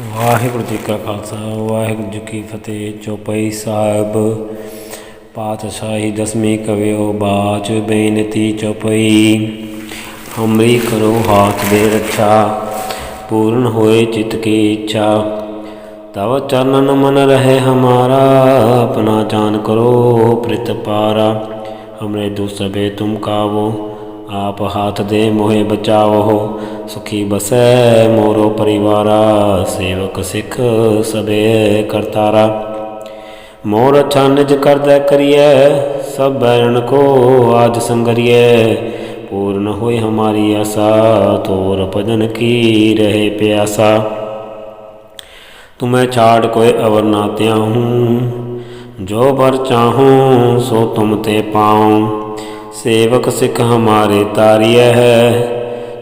ਵਾਹਿਗੁਰੂ ਜੀ ਕਾ ਖਾਲਸਾ ਵਾਹਿਗੁਰੂ ਜੀ ਕੀ ਫਤਿਹ। ਚੌਪਈ ਸਾਹਿਬ ਪਾਤਸ਼ਾਹੀ ਦਸਵੀਂ ਕਵਿਓ ਬਾਚ ਬੇਨਤੀ ਚੌਪਈ। ਹਮਰੀ ਕਰੋ ਹਾਥ ਦੇ ਰੱਛਾ पूर्ण होए चित्त की इच्छा। तव चरणन मन रहे हमारा अपना जान करो प्रित पारा। हमरे दुसबे तुम कावो आप हाथ दे मोहे बचाओ। सुखी बसै मोरो परिवारा सेवक सिख सबे करतारा। मोर अच्छा निज कर दै करिए सब बैरन को आज संगरिए। पूर्ण होए हमारी आशा तोर भजन की रहे प्यासा। तुम्हें छाड़ कोई अवर ना त्याहूँ जो बर चाहूँ सो तुम ते पाऊँ। सेवक सिख हमारे तारिय है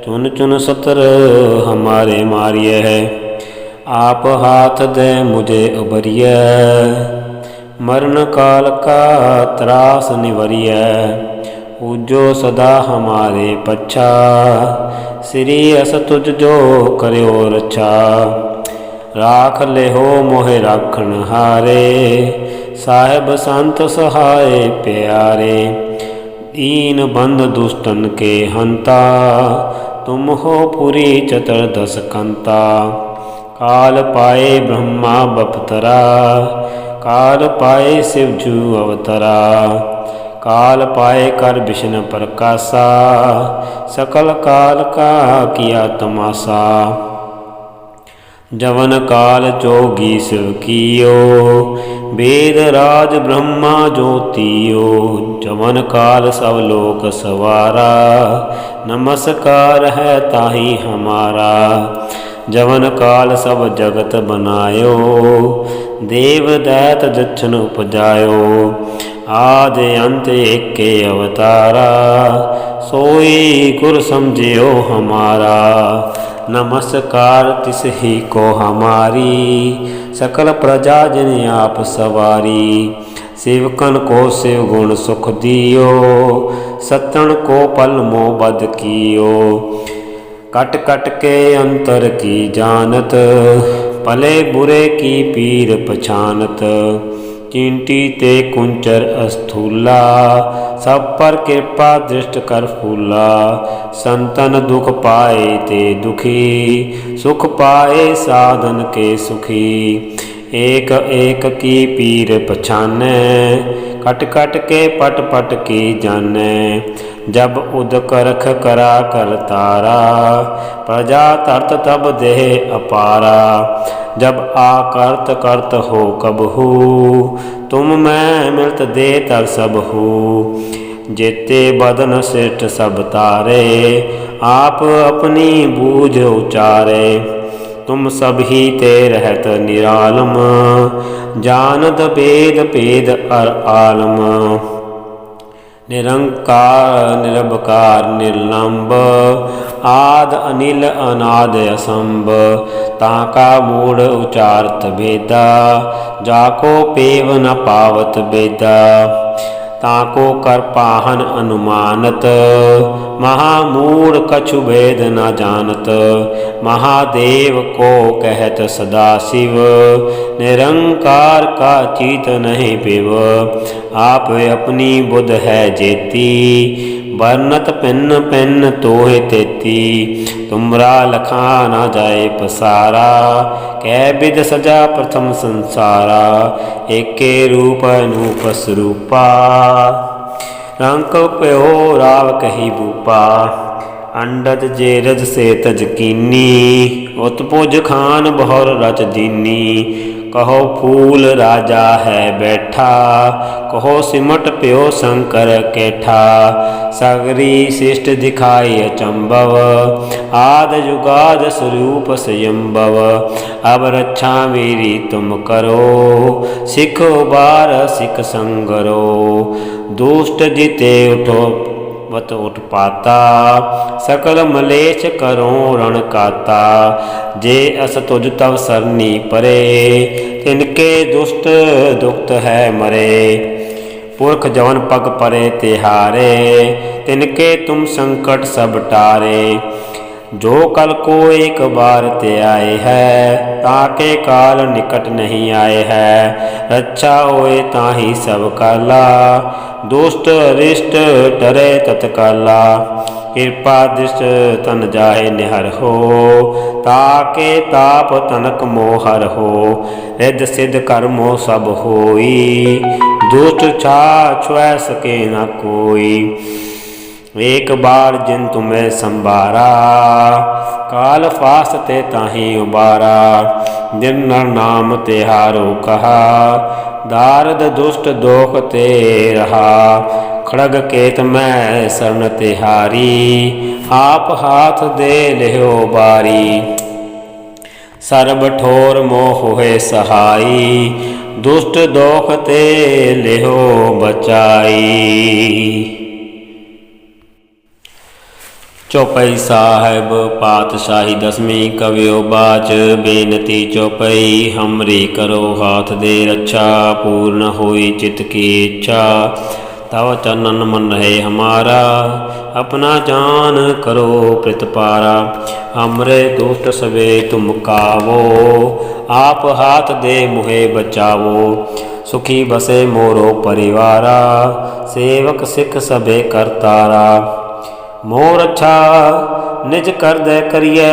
चुन चुन सतर हमारे मारिय है। आप हाथ दे मुझे उबरिय मरण काल का त्रास निवरिय। पूजो सदा हमारे पच्छा श्री अस तुझ जो करो रक्षा। राख ले हो मोहे राखण हारे साहेब संत सहाय प्यारे। दीन बंद दुष्टन के हंता तुम हो पुरी चतुर्दश कंता। काल पाए ब्रह्मा बपतरा काल पाए शिवजू अवतरा। काल पाए कर विष्णु प्रकाशा सकल काल का किया तमाशा। जवन काल जोगी शिव कियो वेद राज ब्रह्मा ज्योतियो। जवन काल सब लोक सवारा नमस्कार है ताही हमारा। जवन काल सब जगत बनायो देव दैत दक्षिण उपजायो। आदि अंत एके अवतारा सोई गुर समझियो हमारा। नमस्कार तिस ही को हमारी सकल प्रजा जिन आप सवारी। शिवकन को शिव गुण सुख दियो सतन को पल मोह बद कियो। कट कट के अंतर की जानत भले बुरे की पीर पछानत। चींटी ते कुंचर अस्थूला सब पर कृपा दृष्ट कर फूला। संतन दुख पाए ते दुखी सुख पाए साधन के सुखी। एक एक की पीर पछाने कट कट के पट पट की जाने। जब उद करख करा कर तारा प्रजा तरत तब देह अपारा। जब आकर्त करत हो कबहू तुम मैं मिलत दे तर सब हो। जेते बदन श्रेष्ठ सब तारे आप अपनी बूझ उचारे। तुम सब ही ते रहत निरालम जानत वेद पेद अर आलम। निरंकार निरबकार निर्लंब आद अनिल अनाद असंभ। ताका मूढ़ उचारत भेदा जाको पेव न पावत बेदा। ताको कर पाहन अनुमानत महामूढ़ कछु भेद न जानत। महादेव को कहत सदा शिव निरंकार का चीत नहीं पिव। आप अपनी बुध है जेती वर्णत पिन पिन तोहे तेती। तुमरा लखा न जाए पसारा कै विध सजा प्रथम संसारा। एके रूप अनूप स्वरूपा रंक प्यो राव कही भूपा। अंडज जेरज से तज कीनी उत्पुज खान बहुर रच दीनी। कहो फूल राजा है बैठा कहो सिमट प्यो शंकर कैठा। सगरी शिष्ट दिखाई अचंभव आद युगाद स्वरूप स्वयंभव। अब रक्षा मेरी तुम करो सिख उबार सिख संगरो। दुष्ट जीते उठो वत उत्पाता सकल मलेश करो रण काता। जे अस तुझ तव सरनी परे तिनके दुष्ट दुखत है मरे। पुरख जवन पग परे तिहारे तिनके तुम संकट सब टारे। जो कल को एक बार ते आए है, ताके काल निकट नहीं आए है। रक्षा होए ताहि सब काला, दुष्ट अरिष्ट डरे तत्काला। कृपा दृष्ट तन जाहे निहर हो, ताके ताप तनक मोहर हो। रिद्ध सिद्ध कर्मो सब होई, दुष्ट छा छुए सके न कोई। एक बार जिन तुम्हें संभारा, काल फास ते ताहि उबारा। जिन नर नाम तिहारो कहा, दारद दुष्ट दोख ते रहा। खड़ग केत मैं शरण तिहारी, आप हाथ दे लिहो बारी। सर्ब ठोर मोह होए सहाई, दुष्ट दोख ते लिहो बचाई। चौपाई साहिब पातशाही दसवीं कवियो बाच। बेनती चौपाई हमरी करो हाथ दे रक्षा। पूर्ण होई चित्त की इच्छा, तव चरणन मन रहे हमारा। अपना जान करो प्रतिपारा, हमरे दुष्ट सबे तुम कावो। आप हाथ दे मुहे बचावो, सुखी बसे मोरो परिवारा। सेवक सिख सबे करतारा, मोर अच्छा निज कर दे करिए।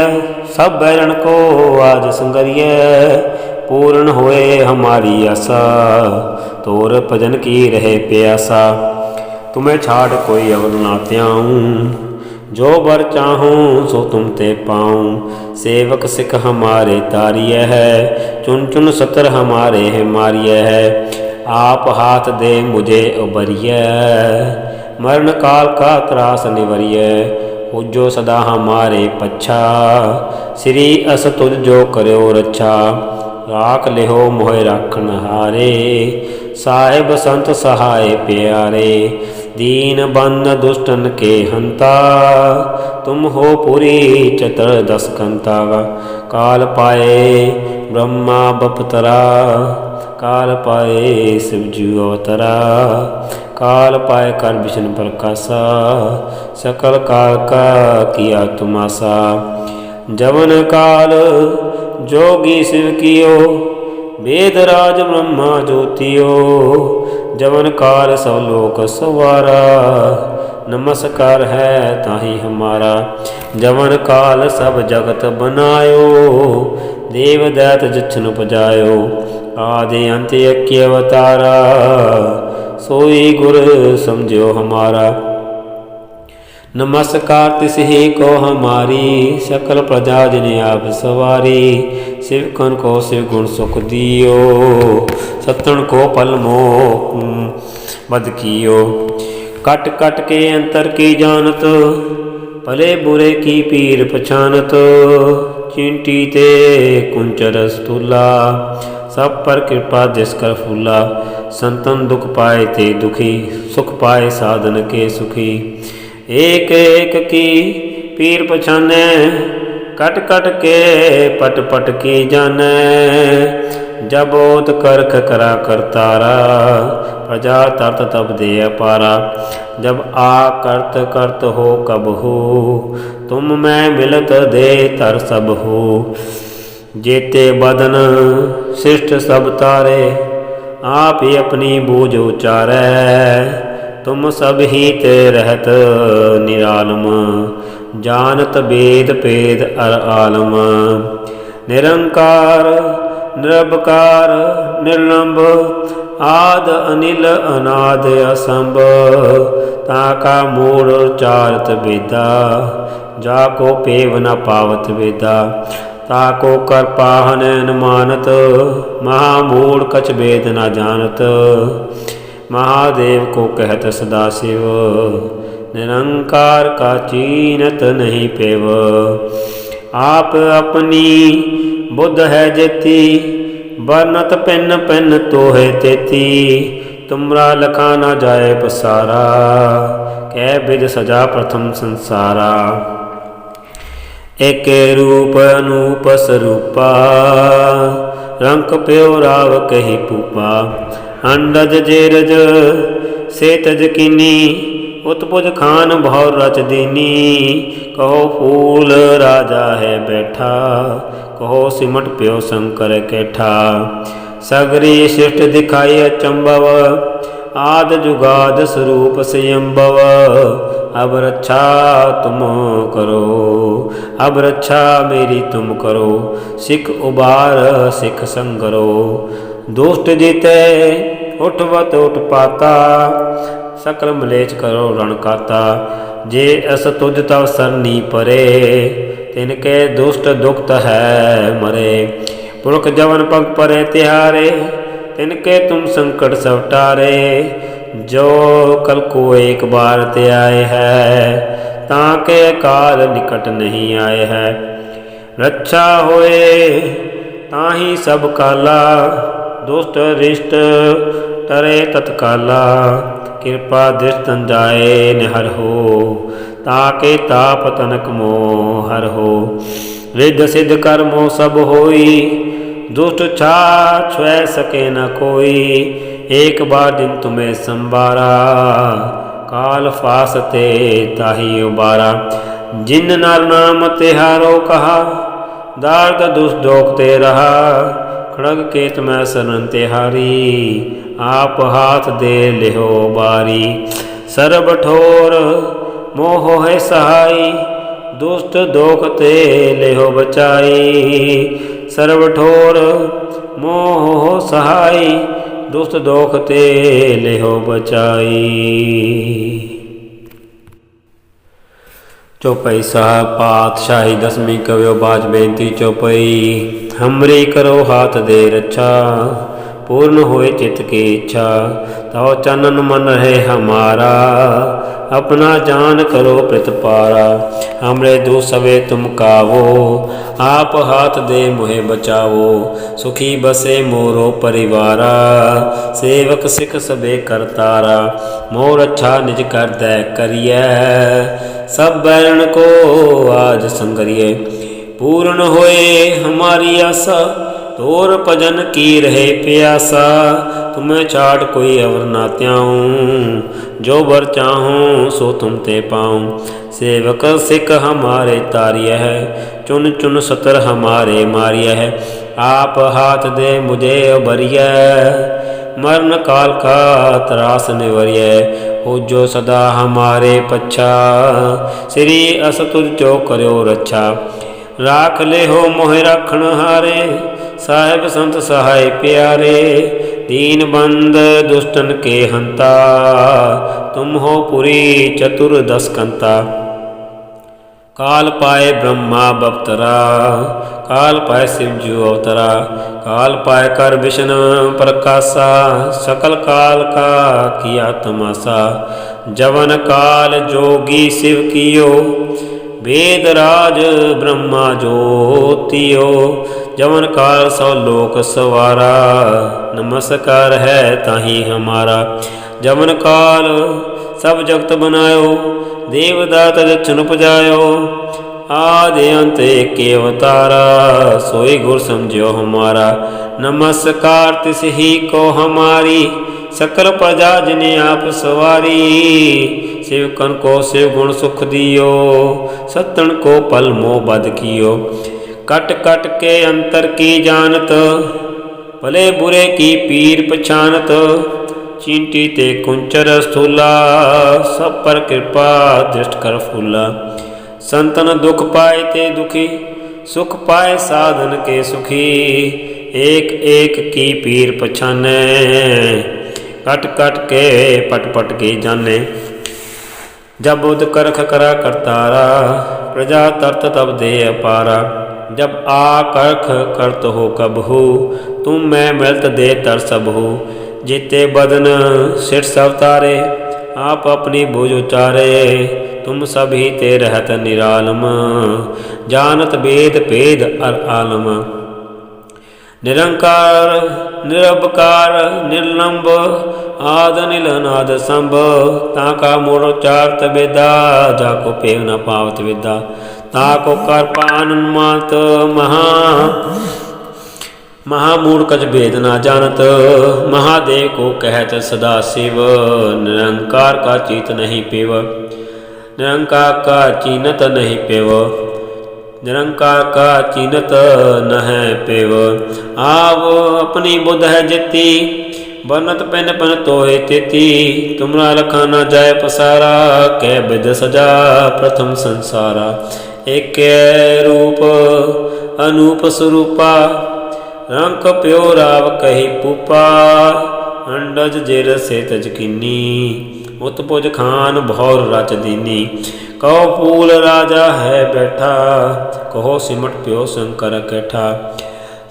सब बैरण को आज संगरिए, पूर्ण होए हमारी आशा। तोर भजन की रहे प्यासा, तुम्हें छाड़ कोई अवल ना त्याऊँ। जो बर चाहूँ सो तुम ते पाऊँ। सेवक सिख हमारे तारिय है, चुन चुन सतर हमारे है मारिय है। आप हाथ दे मुझे उबरिय, मरण काल का त्रास निवरिय। पूजो सदा हमारे पच्छा, श्री अस तुझ जो करो रक्षा। राख लिहो मोह राखन हारे, साहिब संत सहाय प्यारे। दीन बंद दुष्टन के हंता, तुम हो पूरी चतुर्दश कंता। काल पाए ब्रह्मा बपतरा, काल पाए शिवजू अवतरा। काल पाए कर विष्णु प्रकाशा, सकल काल का किया तुम आशा। जवन काल जोगी शिव कियो, वेद राज ब्रह्मा ज्योतियो। जवन काल सब लोक सवारा, नमस्कार है ताहि हमारा। जवन काल सब जगत बनायो, देव दैत जिछन उपजायो। आदि अंत एक अवतारा, सोई गुर समझो हमारा। नमस्कार तिस ही को हमारी, सकल प्रजा जिने आप सवारी। शिव कन को शिव गुण सुख दियो, सतन को पल मोह बद कियो। कट कट के अंतर की जानत, भले बुरे की पीर पछानत। चिंटी ते कुंचर स्तूला, सब पर कृपा जिस कर फूला। संतन दुख पाए ते दुखी, सुख पाए साधन के सुखी। एक एक की पीर पछाने, कट कट के पट पट की जाने। जब ओत करख करा करतारा, प्रजा तरत तब दे अपारा। जब आ करत करत हो कब हो, तुम मैं मिलत दे तर सब हो। जेते बदन शिष्ट सब तारे, आप ही अपनी बूझ उचारै। तुम सब ही ते रहत निरालम, जानत वेद पेद अर आलम। निरंकार निरबकार निर्लंब, आद अनिल अनाद असंभ। ताका मूढ़ चारत वेदा, जाको पेव न पावत वेदा। ताको कर पाहन न मानत, महामूढ़ कछ वेद न जानत। महादेव को कहत सदाशिव, निरंकार का चीनत नहीं पेव। आप अपनी बुद्ध है जेती, बरनत पेन पेन तो है तेती। तुमरा लखा न जाए पसारा, कै विध सजा प्रथम संसारा। एक रूप अनूप स्वरूपा, रंक प्यो राव कही पूपा। अंडज जेरज से तज कीनी, उत्पुज खान बहु रच दीनी। कहो फूल राजा है बैठा, कहो सिमट प्यो शंकर कैठा। सगरी शिष्ट दिखाई अचंभव, आद जुगाद स्वरूप स्वयंभव। अब रक्षा तुम करो, अब रक्षा मेरी तुम करो। सिख उबार सिख संगरो, दुष्ट जीते उठवत उठ पाता। सकल मलेच करो रण काता। जे अस तुझ तव सरनी परे, तिनके दुष्ट दुखत है मरे। पुरख जवन पग परे तिहारे, तिनके तुम संकट सब टारे। जो कल को एक बार ते आए है, ताके काल निकट नहीं आए है। रक्षा होए ताही सब काला, दुष्ट रिष्ट टरे तत्काला। कृपा दृष्ट जाए निहर हो, ताके ताप तनक मोह हर हो। रिद्ध सिद्ध कर्मो सब होई, दुष्ट छा छुए सके न कोई। एक बार दिन तुम्हें संबारा, काल फासते ताही उबारा। जिन नर नाम तिहारो कहा, दार्द दुष्ट दोखते रहा। खड़ग केत में शरण तिहारी, आप हाथ दे लेहो बारी। सर्ब ठोर मोह है सहाई, दुष्ट दोखते लेहो बचाई। सर्व ठोर मोह सहाई, दुष्ट दोखते लेहो बचाई। चौपाई साहब पातशाही दसवीं कवियो बाज बेनती चौपाई। हमरी करो हाथ दे रक्षा, पूर्ण होए चित्त की इच्छा। तव चनन मन रहे हमारा, अपना जान करो प्रतिपारा। हमरे दो सवे तुम कावो, आप हाथ दे मुहे बचावो। सुखी बसे मोरो परिवारा, सेवक सिख सबे करतारा। मोर अच्छा निज कर दै करिए, सब बैरण को आज संगरिए। पूर्ण होए हमारी आशा, तोर भजन की रहे प्यासा। तुम्हें छाड़ कोई अवर ना त्याऊँ, जो बर चाहूँ सो तुम ते पाऊँ। सेवक सिख हमारे तारिय है, चुन चुन सतर हमारे मारिय है। आप हाथ दे मुझे उबरिय, मरण काल का त्रास निवरिय। हो जो सदा हमारे पच्छा, श्री अस तुझ जो करो रक्षा। राख ले हो मोहि राखण हारे, साहिब संत सहाय प्यारे। दीन बंद दुष्टन के हंता, तुम हो पुरी चतुर्दश कंता। काल पाए ब्रह्मा बप्तरा, काल पाए शिवजू अवतरा। काल पाए कर विष्णु प्रकाशा, सकल काल का किया तमाशा। जवन काल जोगी शिव कियो, वेद राज ब्रह्मा ज्योतियो। जवन काल सौ लोक सवारा, नमस्कार है ताही हमारा। जवन काल सब जगत बनायो, देवदात दक्षिण उपजायो। आदि अंत एक अवतारा, सोई गुर समझो हमारा। नमस्कार तिस ही को हमारी, सकल प्रजा जिने आप सवारी। शिवकन को शिव गुण सुख दियो, सत्तन को पल मोह बद कियो। कट कट के अंतर की जानत, भले बुरे की पीर पछानत। चींटी ते कुंचर स्थूला, सब पर कृपा दृष्ट कर फूला। संतन दुख पाए ते दुखी, सुख पाए साधन के सुखी। एक एक की पीर पछाने, कट कट के पट पट की जाने। जब बुद्ध करख करा करतारा, प्रजा तरत तब दे अपारा। जब आ करख करत हो कबहू, तुम मैं मिलत दे तर सबहू। जीते बदन सिर सब तारे, आप अपनी भुज उचारे। तुम सभी ते रहत निरालम, जानत वेद भेद अर आलम। निरंकार निरबकार निर्लंब, आद नील नाद संभ। ताका मोड़ चारत वेदा, जाको पेव न पावत विदा। ताको कर पान मात महा, महामूढ़ कछ भेद ना जानत, महादेव को कहत सदा शिव। निरंकार का चीत नहीं पेव, निरंकार का चीनत नहीं पेव, निरंकार का चीनत न है पेव। आव अपनी बुध है जिति, बनत पेन पन तोहे तेती। तुमरा रखा न जाय पसारा, कै विध सजा प्रथम संसारा। एक रूप अनूप स्वरूपा, रंक प्यो राव कही पूपा। अंडज जेर से तज किन्नी, उत्पुज खान भौर रच दीनी। कहो फूल राजा है बैठा, कहो सिमट प्यो शंकर कैठा।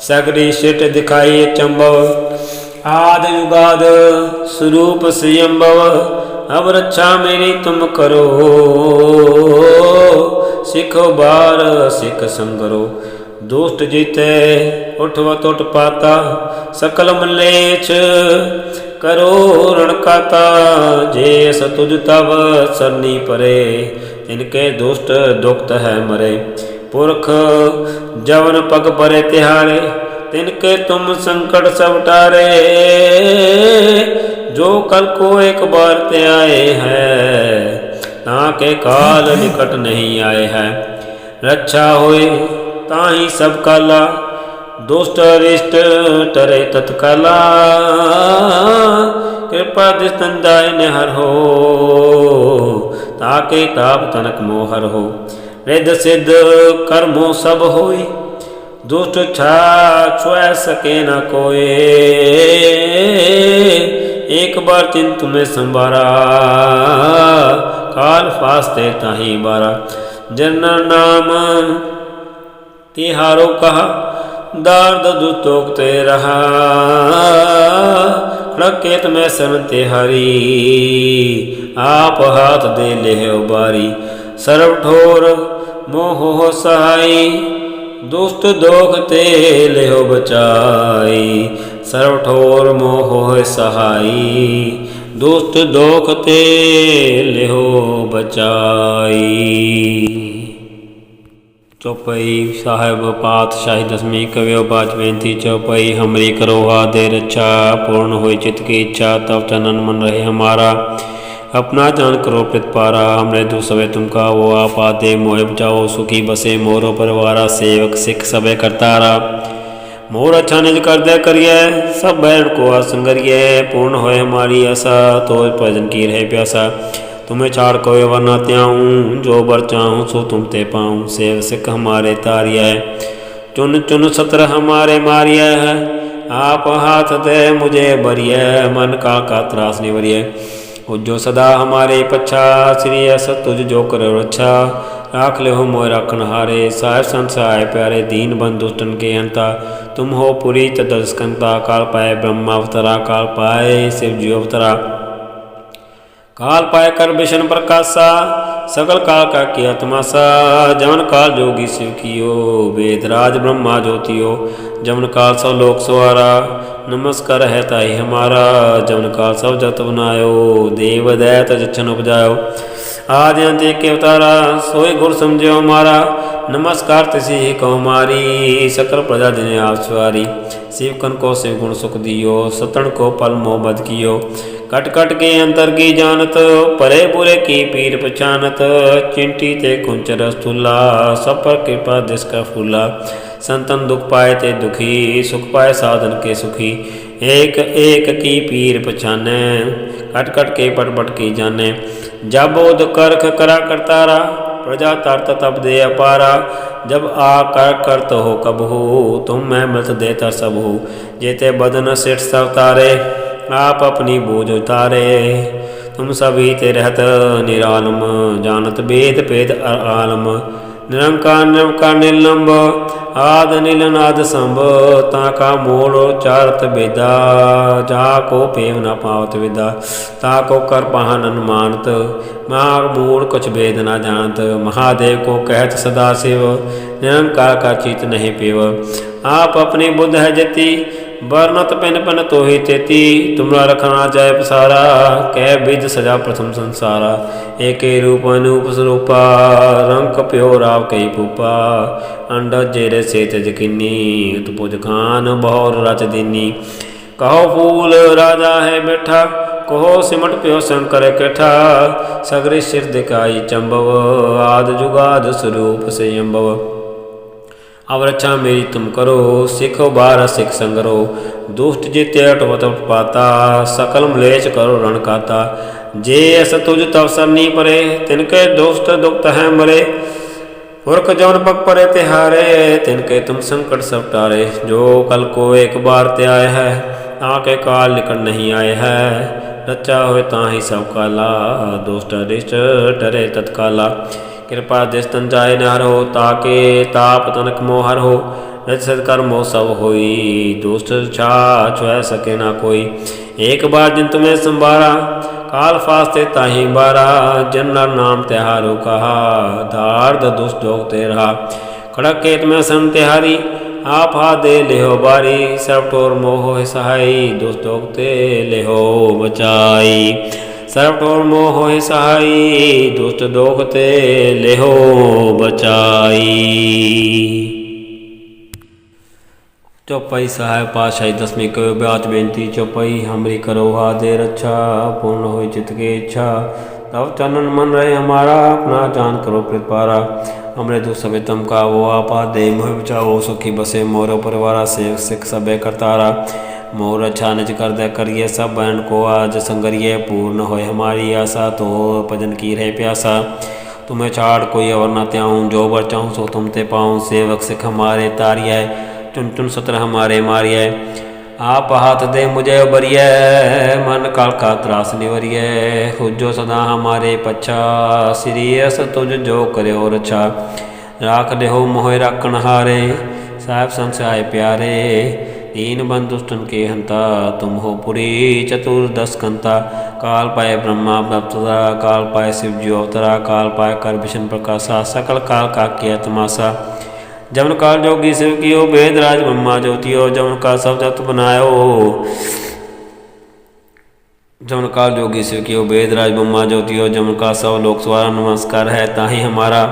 सगरी शिट दिखाई चंबव, आद युगाद स्वरूप स्वयंभव। अब रक्षा मेरी तुम करो, सिखो बार सिख संगरो। दुष्ट जीते उठवत उठ पाता, सकल मलेच्छ करो रणकाता। जे सतुज तब सरनी परे, तिनके दुष्ट दुखत है मरे। पुरख जवन पग परे तिहारे, तिनके तुम संकट सब टारे। जो कल को एक बार ते आए हैं, ताके काल निकट नहीं आए हैं। रक्षा होए ताही सब काला, दुष्ट अरिष्ट टरे तत्काला। कृपा दिस्तंदाय निहर हो, ताके ताप तनक मोहर हो। रिद्ध सिद्ध कर्मो सब होई, दुष्ट छा छुए सके न कोई। एक बार चिंत में संभारा, काल फास्ते ताही बारा। जनर नाम तिहारो कहा, दार्द दुतोकते रहा। खड़केत में शरण तिहारी, आप हाथ दे ले उबारी। सर्व ठोर मोह सहाई, दुष्ट दोख ते लेहो बचाई। सर्व ठोर मोह सहाई, दुष्ट दोख ते लेहो बचाई। चौपाई साहिब पातशाही दसवीं कवियो बाच बेनती चौपाई। हमरी करो दे रक्षा, पूर्ण होई चित्त की इच्छा। तब चनन मन रहे हमारा, अपना जान करो प्रतिपारा। हमरे दु सवे तुम का वो आपा दे, मोह बचाओ सुखी बसे मोरो परिवारा। सेवक सिख सबे करतारा, मोर अच्छा निज कर दे करिए। सब बैर को आसन करिए, पूर्ण होए हमारी आशा। तो भजन की रहे प्यासा, तुम्हें छाड़ कोई वरना त्याऊँ। जो बर चाहूँ सो तुम ते पाऊँ। सेव सिख हमारे तारिया है, चुन चुन सत्र हमारे मारिया है। आप हाथ दे मुझे बरिय, मन का त्रास निवरिय। उज्जो सदा हमारे पच्छा, श्री अस तुझ जो करो रक्षा। राख ले हो मोय राखन हारे, साहिब संत सहाय प्यारे। दीन बंधु दुष्टन के हंता, तुम हो पुरी तदस्कंता। काल पाए ब्रह्मा अवतरा, काल पाए शिव जी अवतरा। काल पाए कर विष्णु प्रकाशा, सकल काल का किया तमाशा। जमन काल जोगी शिव कियो, वेद राज ब्रह्मा ज्योतियो। जमन काल सब लोक सवारा, नमस्कार है ताई हमारा। जमन काल सब जगत बनायो, देव दैत जच्छन उपजायो। आदि अंत के अवतारा, सोई गुर समझो हमारा। नमस्कार तिसी ही कहो मारी, सकल प्रजा दिन आप सवारी। शिव कन को शिव गुण सुख दियो, सतन को पल मोह बद कियो। कट कट के अंतर की जानत, परे बुरे की पीर पहचानत। चिंटी ते कुंचर स्थूला, सब पर कृपा जिसका फूला। संतन दुख पाए ते दुखी, सुख पाए साधन के सुखी। एक एक की पीर पहचाने, कट कट के पट पट की जाने। जब बोध करख करा करतारा, प्रजा तरत तब दे अपारा। जब आ कर करत हो कब हो, तुम मैं मृत देता सब हो। जेते बदन सिठ सब तारे, आप अपनी बोझ उतारे। तुम सभी ते रहत निरालम, जानत वेद भेद आलम। निरंकार निरंकार निलंब, आद नीलनाद संभ। ताका मोड़ चारत बेदा, जाको पेव न पावत विदा। ताको कर पाहन अनुमानत, मूड़ कुछ भेद न जानत। महादेव को कहत सदा शिव, निरंकार का चीत नहीं पेव। आप अपनी बुद्ध है जति, बरनत पिन पिन तोहि तेती, तुमरा रखना जाय पसारा, कह बिज सजा प्रथम संसारा। एके रूप अनूप स्वरूपा, रंग कप्यो राव कई पूपा, अंडज जेरे से तज किन्नी, उत्पुज खान बहुर रच दीनी। कहो फूल राजा है बैठा, कहो सिमट प्यो शंकर कैठा, सगरे सिर दिखाई चंबव, आद जुगाद स्वरूप से अम्बव। अब रक्षा मेरी तुम करो, सिखो बारह सिख संगरो, दुष्ट जित्य अटवत पाता, सकल मलेच करो रण खाता। जे अस तुझ तव सरनी परे, तिनके दुष्ट दुक्त हैं मरे, पुरख जौन पग परे तिहारे, तिनके तुम संकट सब टारे। जो कल को एक बार त्याय है, आके काल निकट नहीं आए है, रचा होए ताहि सब काला, दुष्ट अरिष्ट टरे तत्काला। कृपा दिस तन जाय न हरो, ताके ताप तनक मोहर हो, रज सदकर मोह सब होई, दुष्ट छा छुए सके ना कोई। एक बार जिन तुम्हें संभारा, काल फास्ते ताहि बारा, जन नर नाम त्योहारो कहा, धार्द दुष्ट जोग ते रहा। खड़क केत में सन तिहारी, आप हा दे लेहो बारी, सब टोर मोह सहाई, दुष्ट जोग ते लेहो बचाई। सर्व ठोर मोह सहाई, दुष्ट दोख ते लेहो बचाई। चौपाई सहाय पातशाही दसवीं कयो ब्यात बेनती चौपाई। हमरी करो हा दे रक्षा, पूर्ण हो चित के इच्छा, तब चनन मन रहे हमारा, अपना जान करो प्रतिपारा। हमरे दुख सबे तम का वो आपा दे, मोह बचाओ सुखी बसे मोरो परिवारा, से सिख सबे करतारा। मोर अच्छा निज कर दे करिए सब बहन को, आज संगरिए पूर्ण होए हमारी आशा, तो भजन की रहे प्यासा। तुम्हें छाड़ कोई और न त्याऊँ, जो बर चाहूँ सो तुम ते पाऊँ। सेवक सिख हमारे तारिय, चुन चुन सत्र हमारे मारिय। आप हाथ दे मुझे उबरिय, मन काल का त्रास निवरिय। हुजो सदा हमारे पच्छा, श्रीयस तुझ जो करे और अच्छा। राख देहो मोह राखण हारे, साहिब संत आए प्यारे। दीन बंधु दुष्टन के हंता, तुम हो पुरी चतुर्दश कंता। काल पाए ब्रह्मा अवतरा, काल पाए शिव जी अवतरा, काल पाए कर विष्णु प्रकाशा, सकल काल का किया तमाशा। जमन काल जोगी शिव कियो, वेद राज ब्रह्मा ज्योतियो, जमन का सब जत बनायो। जमन काल जोगी शिव कियो, वेद राज ब्रह्मा ज्योतियो, जमन का सब लोक सवारा, नमस्कार है ताहि हमारा।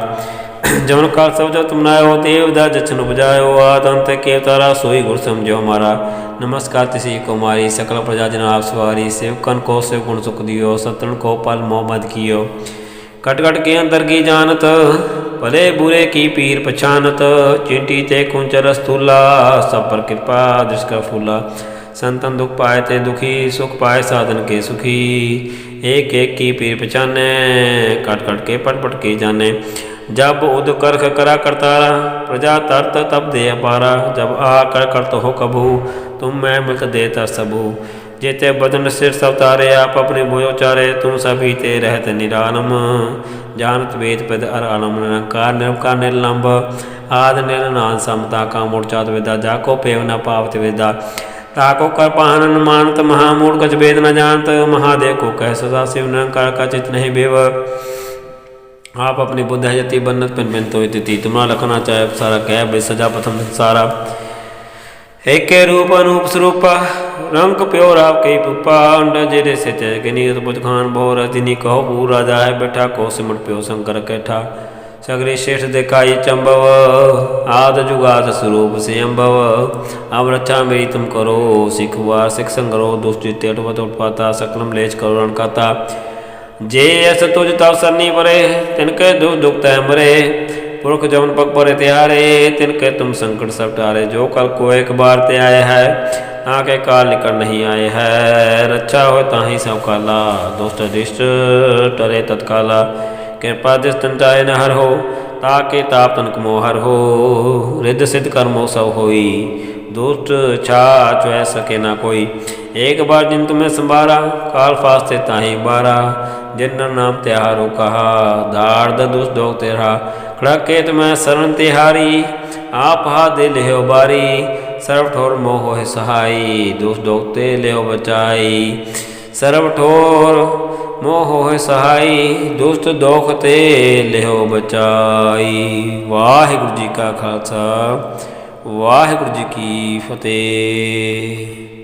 जमन काल सब जब तुम नायो, देवदा जचन उपजायो, आद अंत के तारा, सोई गुर समझो हमारा। नमस्कार तिसी कुमारी, सकल प्रजा जन आप सवारी। सेवकन को सेव गुण सुख दियो, सतन को पल मोहम्मद कियो। कट कट के अंतर की जानत, भले बुरे की पीर पछानत। चिंटी ते कुंच रस्तूला, सब पर कृपा दृष्ट फूला। संतन दुख पाए ते दुखी, सुख पाए साधन के सुखी। एक एक की पीर पछाने, कट कट के पट पट के जाने। जब उद करख करा करतारा, प्रजा तरत तब दे अपारा। जब आ कर करत हो कभू, तुम मैं मिलत देता सबू। जेते बदन सिर सब तारे, आप अपने भुजो चारे। तुम सभी ते रहत निरालम, जानत वेद पद अर आलम। निरंकार निरंकार निर्लंब, आद निर्नाद समता का मूर्चात वेदा। जाको पेव न पावत वेदा, ताको कर पाहनन मानत। महामूढ़ कछ वेद न जानत, महादेव को कह सदा शिव। निरंकार का चित नहीं बेव, आप अपनी बुद्ध है जति बन्नत पिन पिन तो तिथि। तुम्हारा लखना चाहे सारा कह बे सजा प्रथम सारा। एक रूप अनूप स्वरूपा, रंग प्यो राव कई पुपा। अंड जेरे से तेजनी बुझ खान भोर रजनी। कहो पूर राजा है बैठा, को सिमट प्यो शंकर कैठा। सगरे श्रेष्ठ दिखाई चंबव, आद जुगाद स्वरूप से अम्बव। अब रक्षा मेरी तुम करो, सिख वार सिख संगरो। दुष्ट अटवत उत्पाता, सकलम लेच करो रण खाता। जे अस तुझ तव सरनी परे, तिनके दुख दुख तय मरे। पुरख जमन पग परे त्यारे, तिनके तुम संकट सब टारे। जो कल को एक बार ते आए है, ताके काल निकट नहीं आए है। रक्षा हो ताहि सब काला, दुष्ट अरिष्ट टरे तत्काला। कृपा दिस तन जाय न हर हो, ताके ताप तनक मोहर हो। रिद्ध सिद्ध कर्मो सब होई, दुष्ट छा चुह सके ना कोई। एक बार जिन तुम्हें संभारा, काल फास्ते ताहि बारा। जिन नाम त्योहारो कहा, दार्द दुष्ट दोग तेरा। खड़केत में शरण तिहारी, आप हा दे लेहो बारी। सर्व ठोर मोह है सहाई, दुष्ट दोग ते लेहो बचाई। सर्व ठोर मोह है सहाई, दुष्ट दोख ते लेहो बचाई। वाहिगुरु जी का खालसा, ਵਾਹਿਗੁਰੂ ਜੀ ਕੀ ਫਤਿਹ।